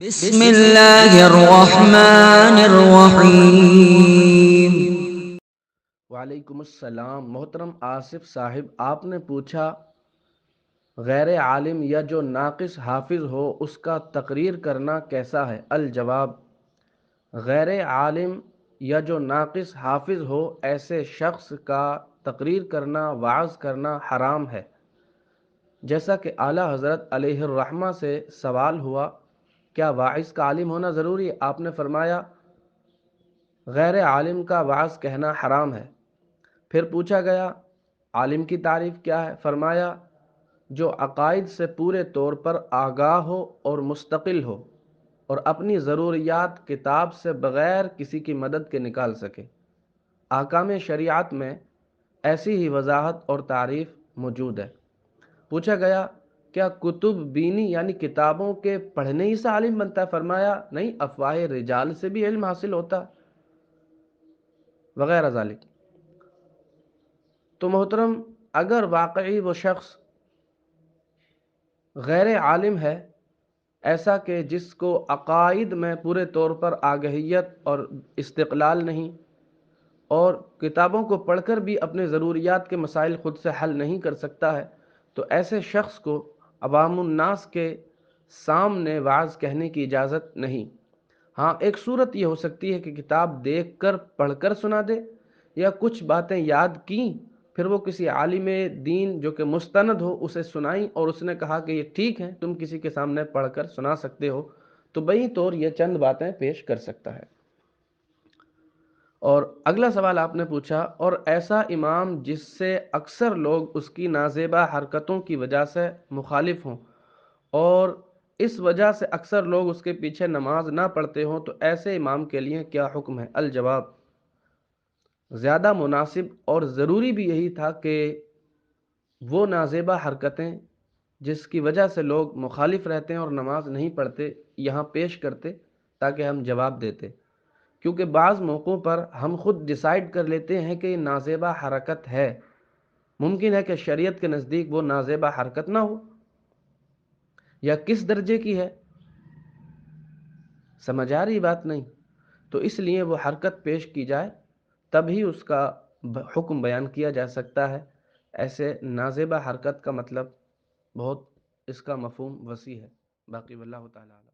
بسم اللہ الرحمن الرحیم۔ وعلیکم السلام۔ محترم آصف صاحب، آپ نے پوچھا غیر عالم یا جو ناقص حافظ ہو اس کا تقریر کرنا کیسا ہے؟ الجواب، غیر عالم یا جو ناقص حافظ ہو ایسے شخص کا تقریر کرنا، وعظ کرنا حرام ہے۔ جیسا کہ اعلیٰ حضرت علیہ الرحمہ سے سوال ہوا کیا واعظ کا عالم ہونا ضروری ہے؟ آپ نے فرمایا غیر عالم کا وعظ کہنا حرام ہے۔ پھر پوچھا گیا عالم کی تعریف کیا ہے؟ فرمایا جو عقائد سے پورے طور پر آگاہ ہو اور مستقل ہو اور اپنی ضروریات کتاب سے بغیر کسی کی مدد کے نکال سکے۔ احکام شریعت میں ایسی ہی وضاحت اور تعریف موجود ہے۔ پوچھا گیا کیا کتب بینی یعنی کتابوں کے پڑھنے ہی سے عالم بنتا ہے؟ فرمایا نہیں، افواہ رجال سے بھی علم حاصل ہوتا وغیرہ ذالک۔ تو محترم، اگر واقعی وہ شخص غیر عالم ہے، ایسا کہ جس کو عقائد میں پورے طور پر آگہیت اور استقلال نہیں اور کتابوں کو پڑھ کر بھی اپنے ضروریات کے مسائل خود سے حل نہیں کر سکتا ہے، تو ایسے شخص کو عوام الناس کے سامنے وعظ کہنے کی اجازت نہیں۔ ہاں، ایک صورت یہ ہو سکتی ہے کہ کتاب دیکھ کر پڑھ کر سنا دے یا کچھ باتیں یاد کیں، پھر وہ کسی عالم دین جو کہ مستند ہو اسے سنائیں اور اس نے کہا کہ یہ ٹھیک ہے، تم کسی کے سامنے پڑھ کر سنا سکتے ہو، تو بئی طور یہ چند باتیں پیش کر سکتا ہے۔ اور اگلا سوال آپ نے پوچھا اور ایسا امام جس سے اکثر لوگ اس کی نازیبا حرکتوں کی وجہ سے مخالف ہوں اور اس وجہ سے اکثر لوگ اس کے پیچھے نماز نہ پڑھتے ہوں، تو ایسے امام کے لیے کیا حکم ہے؟ الجواب، زیادہ مناسب اور ضروری بھی یہی تھا کہ وہ نازیبا حرکتیں جس کی وجہ سے لوگ مخالف رہتے ہیں اور نماز نہیں پڑھتے یہاں پیش کرتے تاکہ ہم جواب دیتے، کیونکہ بعض موقعوں پر ہم خود ڈیسائیڈ کر لیتے ہیں کہ یہ نازیبا حرکت ہے، ممکن ہے کہ شریعت کے نزدیک وہ نازیبا حرکت نہ ہو یا کس درجے کی ہے، سمجھ آ رہی بات نہیں؟ تو اس لیے وہ حرکت پیش کی جائے تب ہی اس کا حکم بیان کیا جا سکتا ہے۔ ایسے نازیبا حرکت کا مطلب بہت، اس کا مفہوم وسیع ہے۔ باقی واللہ تعالی